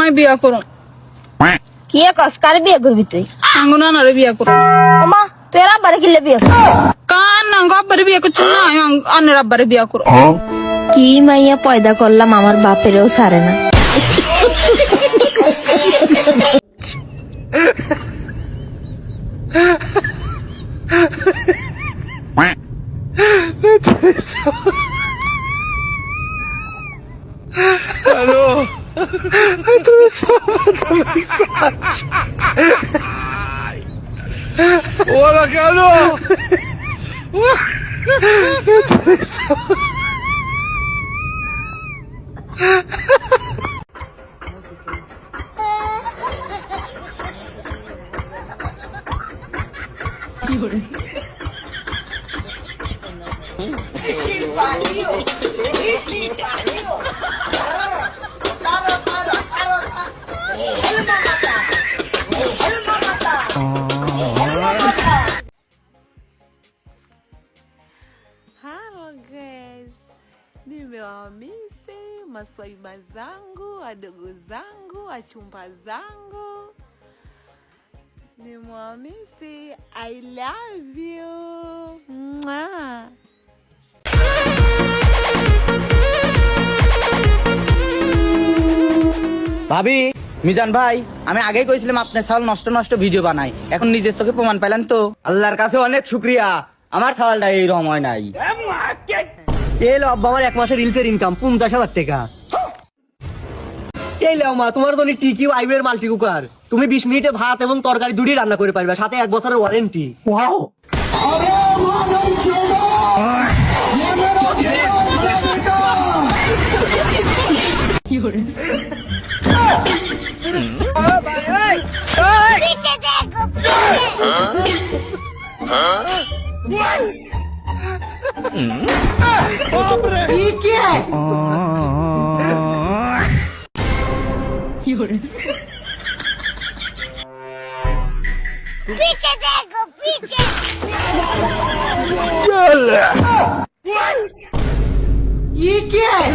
আমায় বিয়া করো। কি কস কার বিয়ে করবি তুই? আঙ্গুনা নারে বিয়া করো। ওমা তুই আব্বারে কিলে বিয়ে কর? কান আঙ্গ আব্বারে বিয়া করছি না, আনের আব্বারে বিয়া করো। কি মাইয়া পয়দা করলাম, আমার বাপেরও সারে না। Hola, cabrón. Halo guys, nimewamisi maswaiba zangu, wadogo zangu, wachumba zangu, nimewamisi. I love you. Mwah. ভাবি, মিজান ভাই, আমি আগেই কইছিলাম আপনার ছাল নষ্ট নষ্ট ভিডিও বানাই, এখন নিজের চোখে প্রমাণ পাইলেন তো। আল্লাহর কাছে অনেক শুক্রিয়া, আমার ছালটা এইরকম হয় নাই। এলো আব্বা আমার 1 মাসের রিলসের ইনকাম 50,000 টাকা। এই লো মা, তোমার জন্য টিকি আইবের মাল্টি কুকার, তুমি 20 মিনিটে ভাত এবং তরকারি দুটোই রান্না করে পারবে, সাথে 1 বছরের ওয়ারেন্টি। ওয়াও। पीछे देखो पीछे। ये क्या है?